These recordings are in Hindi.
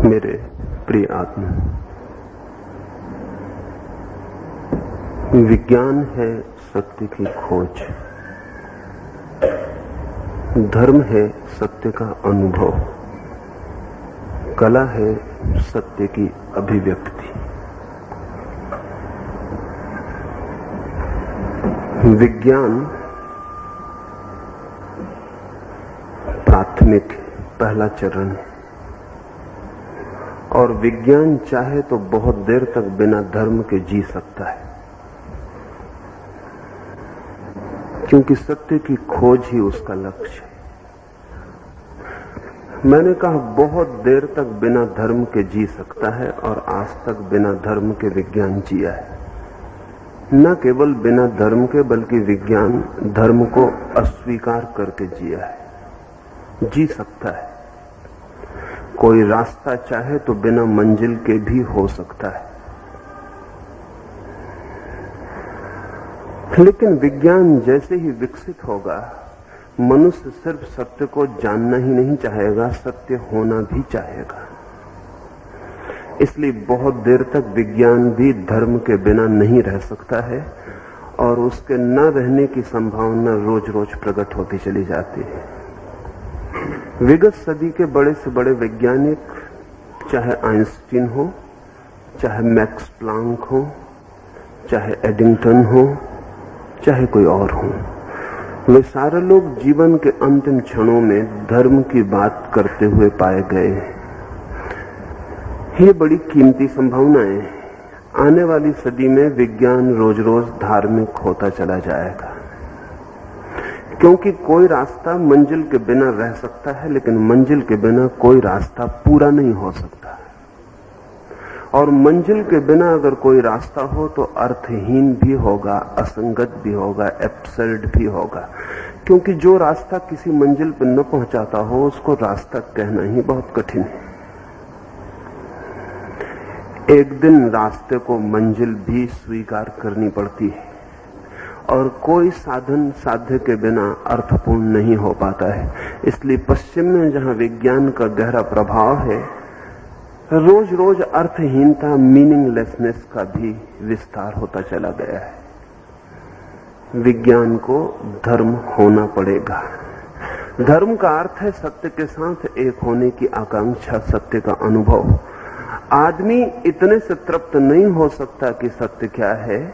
मेरे प्रिय आत्मा, विज्ञान है सत्य की खोज, धर्म है सत्य का अनुभव, कला है सत्य की अभिव्यक्ति। विज्ञान प्राथमिक पहला चरण है और विज्ञान चाहे तो बहुत देर तक बिना धर्म के जी सकता है, क्योंकि सत्य की खोज ही उसका लक्ष्य है। मैंने कहा बहुत देर तक बिना धर्म के जी सकता है और आज तक बिना धर्म के विज्ञान जिया है। न केवल बिना धर्म के बल्कि विज्ञान धर्म को अस्वीकार करके जिया है, जी सकता है। कोई रास्ता चाहे तो बिना मंजिल के भी हो सकता है, लेकिन विज्ञान जैसे ही विकसित होगा, मनुष्य सिर्फ सत्य को जानना ही नहीं चाहेगा, सत्य होना भी चाहेगा। इसलिए बहुत देर तक विज्ञान भी धर्म के बिना नहीं रह सकता है और उसके न रहने की संभावना रोज रोज प्रकट होती चली जाती है। विगत सदी के बड़े से बड़े वैज्ञानिक, चाहे आइंस्टीन हो, चाहे मैक्स प्लांक हो, चाहे एडिंगटन हो, चाहे कोई और हो, वे सारे लोग जीवन के अंतिम क्षणों में धर्म की बात करते हुए पाए गए हैं। ये बड़ी कीमती संभावनाएं हैं। आने वाली सदी में विज्ञान रोज रोज धार्मिक होता चला जाएगा, क्योंकि कोई रास्ता मंजिल के बिना रह सकता है, लेकिन मंजिल के बिना कोई रास्ता पूरा नहीं हो सकता। और मंजिल के बिना अगर कोई रास्ता हो तो अर्थहीन भी होगा, असंगत भी होगा, एब्सर्ड भी होगा, क्योंकि जो रास्ता किसी मंजिल पर न पहुंचाता हो उसको रास्ता कहना ही बहुत कठिन है। एक दिन रास्ते को मंजिल भी स्वीकार करनी पड़ती है और कोई साधन साध्य के बिना अर्थपूर्ण नहीं हो पाता है। इसलिए पश्चिम में जहां विज्ञान का गहरा प्रभाव है, रोज रोज अर्थहीनता, मीनिंगलेसनेस का भी विस्तार होता चला गया है। विज्ञान को धर्म होना पड़ेगा। धर्म का अर्थ है सत्य के साथ एक होने की आकांक्षा, सत्य का अनुभव। आदमी इतने से तृप्त नहीं हो सकता कि सत्य क्या है।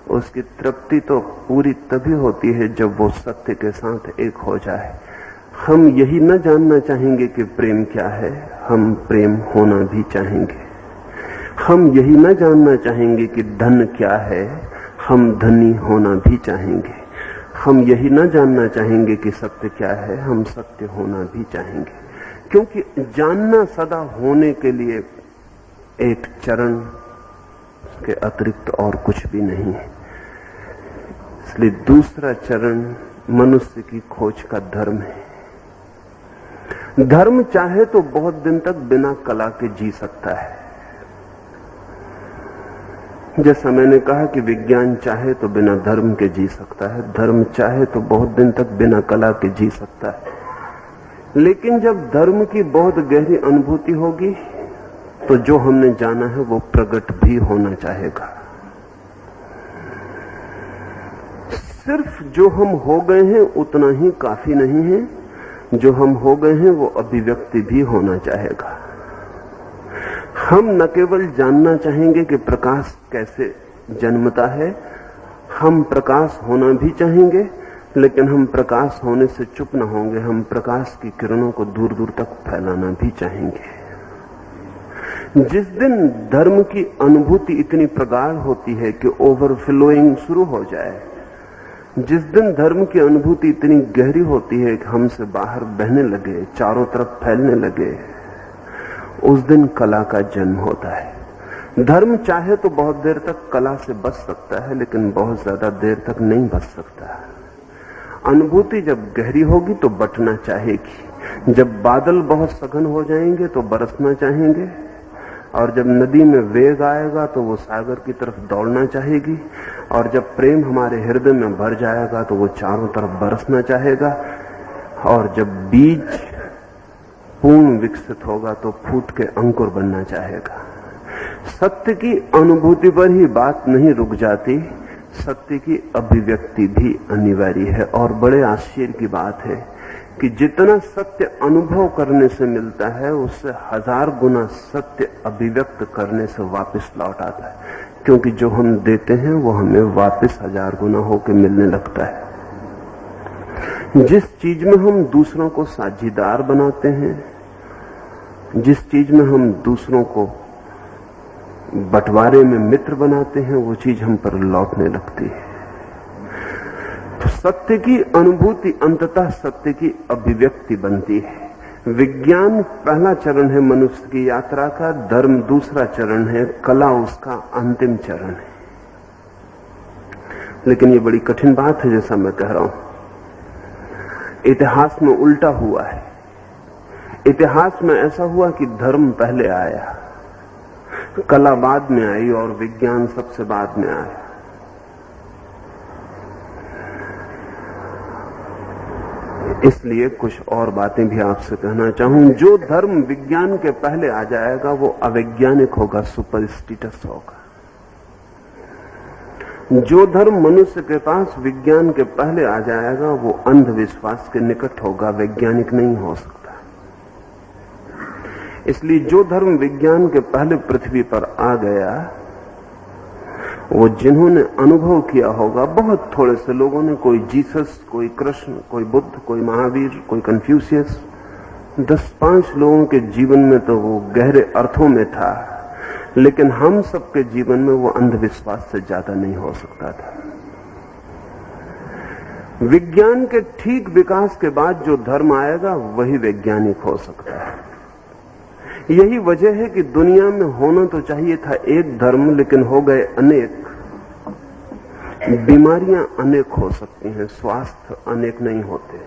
उसकी तृप्ति तो पूरी तभी होती है जब वो सत्य के साथ एक हो जाए। हम यही न जानना चाहेंगे कि प्रेम क्या है, हम प्रेम होना भी चाहेंगे। हम यही न जानना चाहेंगे कि धन क्या है, हम धनी होना भी चाहेंगे। हम यही न जानना चाहेंगे कि सत्य क्या है, हम सत्य होना भी चाहेंगे। क्योंकि जानना सदा होने के लिए एक चरण के अतिरिक्त और कुछ भी नहीं है। इसलिए दूसरा चरण मनुष्य की खोज का धर्म है। धर्म चाहे तो बहुत दिन तक बिना कला के जी सकता है। जैसा मैंने कहा कि विज्ञान चाहे तो बिना धर्म के जी सकता है, धर्म चाहे तो बहुत दिन तक बिना कला के जी सकता है। लेकिन जब धर्म की बहुत गहरी अनुभूति होगी तो जो हमने जाना है वो प्रकट भी होना चाहेगा। सिर्फ जो हम हो गए हैं उतना ही काफी नहीं है, जो हम हो गए हैं वो अभिव्यक्ति भी होना चाहेगा। हम न केवल जानना चाहेंगे कि प्रकाश कैसे जन्मता है, हम प्रकाश होना भी चाहेंगे, लेकिन हम प्रकाश होने से चुप न होंगे। हम प्रकाश की किरणों को दूर दूर तक फैलाना भी चाहेंगे। जिस दिन धर्म की अनुभूति इतनी प्रगाढ़ होती है कि ओवरफ्लोइंग शुरू हो जाए, जिस दिन धर्म की अनुभूति इतनी गहरी होती है कि हमसे बाहर बहने लगे, चारों तरफ फैलने लगे, उस दिन कला का जन्म होता है। धर्म चाहे तो बहुत देर तक कला से बच सकता है, लेकिन बहुत ज्यादा देर तक नहीं बच सकता। अनुभूति जब गहरी होगी तो बटना चाहेगी। जब बादल बहुत सघन हो जाएंगे तो बरसना चाहेंगे, और जब नदी में वेग आएगा तो वो सागर की तरफ दौड़ना चाहेगी, और जब प्रेम हमारे हृदय में भर जाएगा तो वो चारों तरफ बरसना चाहेगा। और जब बीज पूर्ण विकसित होगा तो फूट के अंकुर बनना चाहेगा। सत्य की अनुभूति पर ही बात नहीं रुक जाती, सत्य की अभिव्यक्ति भी अनिवार्य है। और बड़े आश्चर्य की बात है कि जितना सत्य अनुभव करने से मिलता है उससे 1000 गुना सत्य अभिव्यक्त करने से वापस लौट आता है, क्योंकि जो हम देते हैं वो हमें वापस 1000 गुना होकर मिलने लगता है। जिस चीज में हम दूसरों को साझीदार बनाते हैं, जिस चीज में हम दूसरों को बंटवारे में मित्र बनाते हैं, वो चीज हम पर लौटने लगती है। तो सत्य की अनुभूति अंततः सत्य की अभिव्यक्ति बनती है। विज्ञान पहला चरण है मनुष्य की यात्रा का, धर्म दूसरा चरण है, कला उसका अंतिम चरण है। लेकिन ये बड़ी कठिन बात है, जैसा मैं कह रहा हूं, इतिहास में उल्टा हुआ है। इतिहास में ऐसा हुआ कि धर्म पहले आया, कला बाद में आई और विज्ञान सबसे बाद में आया। इसलिए कुछ और बातें भी आपसे कहना चाहूं। जो धर्म विज्ञान के पहले आ जाएगा वो अवैज्ञानिक होगा, सुपरस्टिटस होगा। जो धर्म मनुष्य के पास विज्ञान के पहले आ जाएगा वो अंधविश्वास के निकट होगा, वैज्ञानिक नहीं हो सकता। इसलिए जो धर्म विज्ञान के पहले पृथ्वी पर आ गया, वो जिन्होंने अनुभव किया होगा, बहुत थोड़े से लोगों ने, कोई जीसस, कोई कृष्ण, कोई बुद्ध, कोई महावीर, कोई कन्फ्यूशियस, 10-5 लोगों के जीवन में तो वो गहरे अर्थों में था, लेकिन हम सबके जीवन में वो अंधविश्वास से ज्यादा नहीं हो सकता था। विज्ञान के ठीक विकास के बाद जो धर्म आएगा वही वैज्ञानिक हो सकता है। यही वजह है कि दुनिया में होना तो चाहिए था एक धर्म, लेकिन हो गए अनेक। बीमारियां अनेक हो सकती हैं, स्वास्थ्य अनेक नहीं होते।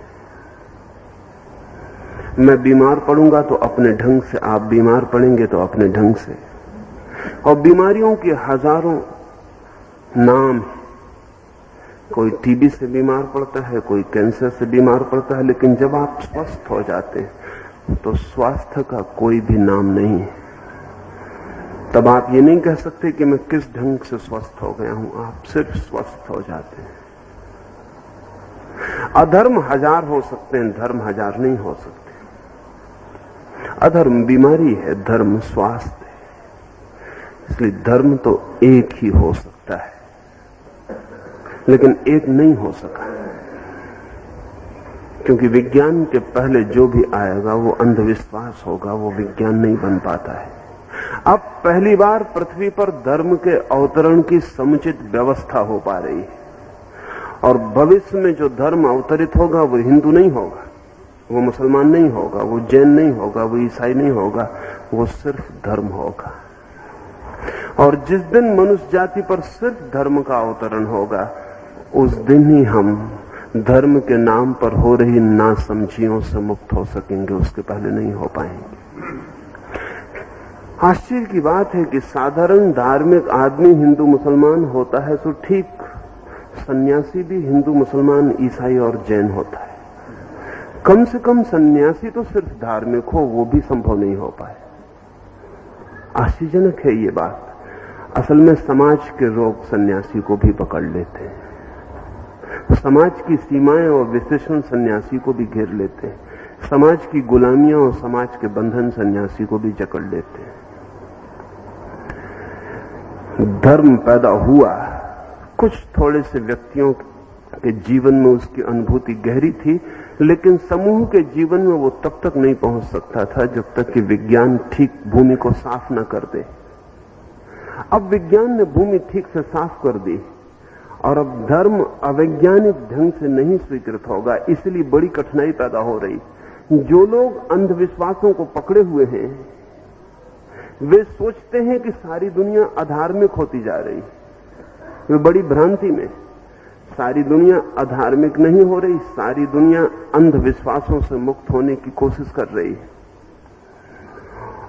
मैं बीमार पड़ूंगा तो अपने ढंग से, आप बीमार पड़ेंगे तो अपने ढंग से। और बीमारियों के हजारों नाम, कोई टीबी से बीमार पड़ता है, कोई कैंसर से बीमार पड़ता है, लेकिन जब आप स्वस्थ हो जाते हैं तो स्वास्थ्य का कोई भी नाम नहीं है। तब आप ये नहीं कह सकते कि मैं किस ढंग से स्वस्थ हो गया हूं, आप सिर्फ स्वस्थ हो जाते हैं। अधर्म 1000 हो सकते हैं, धर्म 1000 नहीं हो सकते। अधर्म बीमारी है, धर्म स्वास्थ्य है। इसलिए धर्म तो एक ही हो सकता है, लेकिन एक नहीं हो सका, क्योंकि विज्ञान के पहले जो भी आएगा वो अंधविश्वास होगा, वो विज्ञान नहीं बन पाता है। अब पहली बार पृथ्वी पर धर्म के अवतरण की समुचित व्यवस्था हो पा रही है, और भविष्य में जो धर्म अवतरित होगा वो हिंदू नहीं होगा, वो मुसलमान नहीं होगा, वो जैन नहीं होगा, वो ईसाई नहीं होगा, वो सिर्फ धर्म होगा। और जिस दिन मनुष्य जाति पर सिर्फ धर्म का अवतरण होगा, उस दिन ही हम धर्म के नाम पर हो रही नासमझियों से मुक्त हो सकेंगे, उसके पहले नहीं हो पाएंगे। आश्चर्य की बात है कि साधारण धार्मिक आदमी हिंदू मुसलमान होता है तो ठीक, सन्यासी भी हिंदू मुसलमान ईसाई और जैन होता है। कम से कम सन्यासी तो सिर्फ धार्मिक हो, वो भी संभव नहीं हो पाए। आश्चर्यजनक है ये बात। असल में समाज के रोग सन्यासी को भी पकड़ लेते हैं, समाज की सीमाएं और विशेषण सन्यासी को भी घेर लेते हैं, समाज की गुलामियां और समाज के बंधन सन्यासी को भी जकड़ लेते हैं। धर्म पैदा हुआ, कुछ थोड़े से व्यक्तियों के जीवन में उसकी अनुभूति गहरी थी, लेकिन समूह के जीवन में वो तब तक नहीं पहुंच सकता था जब तक कि विज्ञान ठीक भूमि को साफ न कर दे। अब विज्ञान ने भूमि ठीक से साफ कर दी, और अब धर्म अवैज्ञानिक ढंग से नहीं स्वीकृत होगा, इसलिए बड़ी कठिनाई पैदा हो रही। जो लोग अंधविश्वासों को पकड़े हुए हैं वे सोचते हैं कि सारी दुनिया अधार्मिक होती जा रही, वे बड़ी भ्रांति में। सारी दुनिया अधार्मिक नहीं हो रही, सारी दुनिया अंधविश्वासों से मुक्त होने की कोशिश कर रही है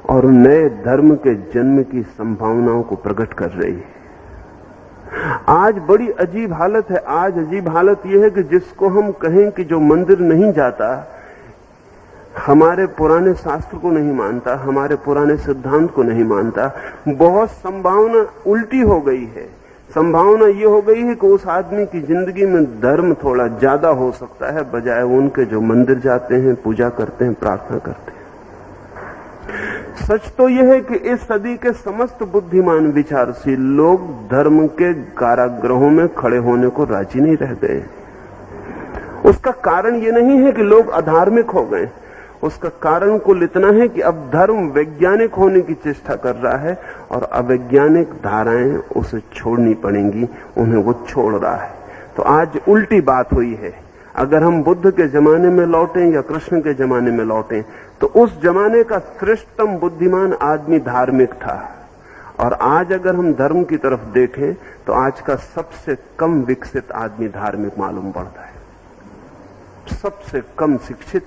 और नए धर्म के जन्म की संभावनाओं को प्रकट कर रही है। आज बड़ी अजीब हालत है। आज अजीब हालत यह है कि जिसको हम कहें कि जो मंदिर नहीं जाता हमारे पुराने शास्त्र को नहीं मानता, हमारे पुराने सिद्धांत को नहीं मानता। बहुत संभावना उल्टी हो गई है। संभावना ये हो गई है कि उस आदमी की जिंदगी में धर्म थोड़ा ज्यादा हो सकता है बजाय उनके जो मंदिर जाते हैं, पूजा करते हैं, प्रार्थना करते हैं। सच तो यह है कि इस सदी के समस्त बुद्धिमान विचारशील लोग धर्म के कारागृहों में खड़े होने को राजी नहीं रह गए। उसका कारण ये नहीं है कि लोग अधार्मिक हो गए, उसका कारण कुल इतना है कि अब धर्म वैज्ञानिक होने की चेष्टा कर रहा है और अवैज्ञानिक धाराएं उसे छोड़नी पड़ेंगी, उन्हें वो छोड़ रहा है। तो आज उल्टी बात हुई है। अगर हम बुद्ध के जमाने में लौटें या कृष्ण के जमाने में लौटें तो उस जमाने का श्रेष्ठतम बुद्धिमान आदमी धार्मिक था, और आज अगर हम धर्म की तरफ देखें तो आज का सबसे कम विकसित आदमी धार्मिक मालूम पड़ता है। सबसे कम शिक्षित,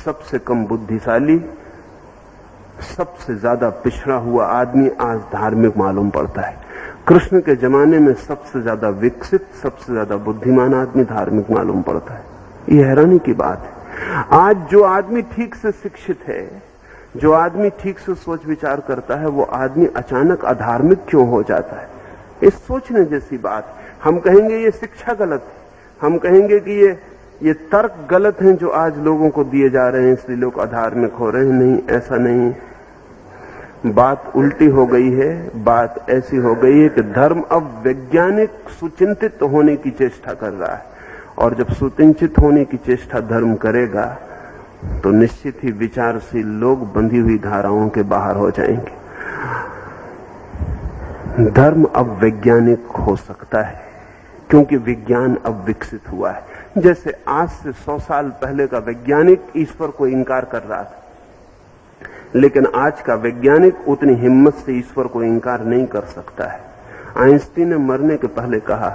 सबसे कम बुद्धिशाली, सबसे ज्यादा पिछड़ा हुआ आदमी आज धार्मिक मालूम पड़ता है। कृष्ण के जमाने में सबसे ज्यादा विकसित, सबसे ज्यादा बुद्धिमान आदमी धार्मिक मालूम पड़ता है। यह हैरानी की बात है। आज जो आदमी ठीक से शिक्षित है, जो आदमी ठीक से सोच विचार करता है, वो आदमी अचानक अधार्मिक क्यों हो जाता है? इस सोचने जैसी बात। हम कहेंगे ये शिक्षा गलत है, हम कहेंगे कि ये तर्क गलत हैं जो आज लोगों को दिए जा रहे हैं, इसलिए लोग अधार्मिक हो रहे हैं। नहीं, ऐसा नहीं। बात उल्टी हो गई है। बात ऐसी हो गई है कि धर्म अब वैज्ञानिक सुचिंतित होने की चेष्टा कर रहा है, और जब सुचिंतित होने की चेष्टा धर्म करेगा तो निश्चित ही विचारशील लोग बंधी हुई धाराओं के बाहर हो जाएंगे। धर्म अब वैज्ञानिक हो सकता है क्योंकि विज्ञान अब विकसित हुआ है। जैसे आज से 100 साल पहले का वैज्ञानिक ईश्वर को इंकार कर रहा था, लेकिन आज का वैज्ञानिक उतनी हिम्मत से ईश्वर को इंकार नहीं कर सकता है। आइंस्टीन ने मरने के पहले कहा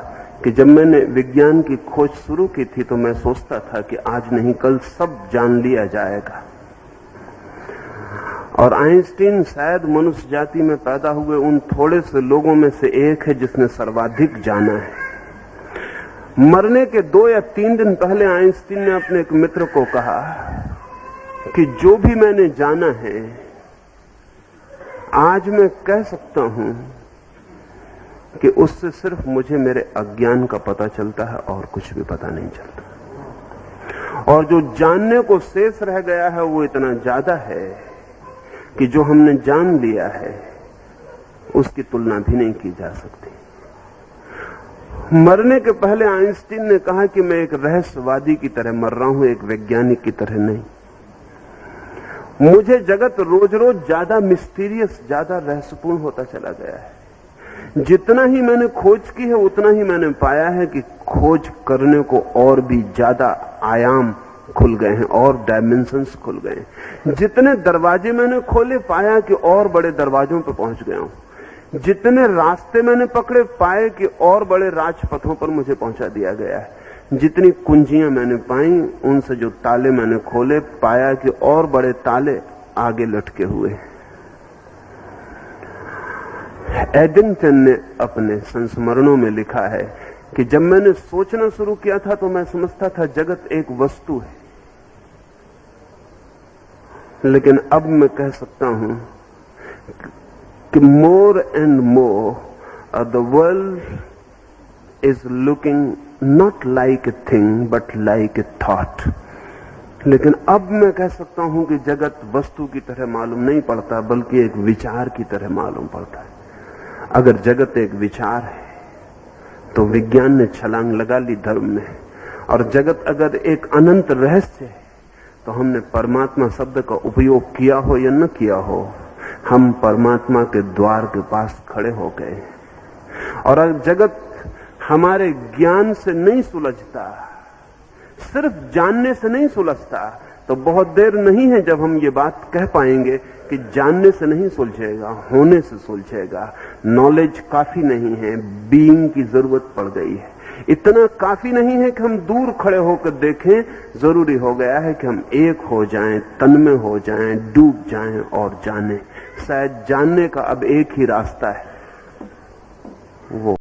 कि जब मैंने विज्ञान की खोज शुरू की थी तो मैं सोचता था कि आज नहीं कल सब जान लिया जाएगा। और आइंस्टीन शायद मनुष्य जाति में पैदा हुए उन थोड़े से लोगों में से एक है जिसने सर्वाधिक जाना है। मरने के 2 या 3 दिन पहले आइंस्टीन ने अपने एक मित्र को कहा कि जो भी मैंने जाना है आज मैं कह सकता हूं कि उससे सिर्फ मुझे मेरे अज्ञान का पता चलता है और कुछ भी पता नहीं चलता, और जो जानने को शेष रह गया है वो इतना ज्यादा है कि जो हमने जान लिया है उसकी तुलना भी नहीं की जा सकती। मरने के पहले आइंस्टीन ने कहा कि मैं एक रहस्यवादी की तरह मर रहा हूं, एक वैज्ञानिक की तरह नहीं। मुझे जगत रोज रोज ज्यादा मिस्टीरियस, ज्यादा रहस्यपूर्ण होता चला गया है। जितना ही मैंने खोज की है उतना ही मैंने पाया है कि खोज करने को और भी ज्यादा आयाम खुल गए हैं और डायमेंशंस खुल गए हैं। जितने दरवाजे मैंने खोले पाया कि और बड़े दरवाजों पर पहुंच गया हूं। जितने रास्ते मैंने पकड़े पाए कि और बड़े राजपथों पर मुझे पहुंचा दिया गया है। जितनी कुंजियां मैंने पाई उनसे जो ताले मैंने खोले पाया कि और बड़े ताले आगे लटके हुए। एडिंगटन ने अपने संस्मरणों में लिखा है कि जब मैंने सोचना शुरू किया था तो मैं समझता था जगत एक वस्तु है, लेकिन अब मैं कह सकता हूं कि more and more the world is looking not like a thing but like a thought। लेकिन अब मैं कह सकता हूं कि जगत वस्तु की तरह मालूम नहीं पड़ता बल्कि एक विचार की तरह मालूम पड़ता है। अगर जगत एक विचार है तो विज्ञान ने छलांग लगा ली धर्म में, और जगत अगर एक अनंत रहस्य है तो हमने परमात्मा शब्द का उपयोग किया हो या न किया हो, हम परमात्मा के द्वार के पास खड़े हो गए। और अगर जगत हमारे ज्ञान से नहीं सुलझता, सिर्फ जानने से नहीं सुलझता, तो बहुत देर नहीं है जब हम ये बात कह पाएंगे कि जानने से नहीं सुलझेगा, होने से सुलझेगा। नॉलेज काफी नहीं है, बीइंग की जरूरत पड़ गई है। इतना काफी नहीं है कि हम दूर खड़े होकर देखें, जरूरी हो गया है कि हम एक हो जाएं, तन्मय हो जाएं, डूब जाएं और जानें। शायद जानने का अब एक ही रास्ता है, वो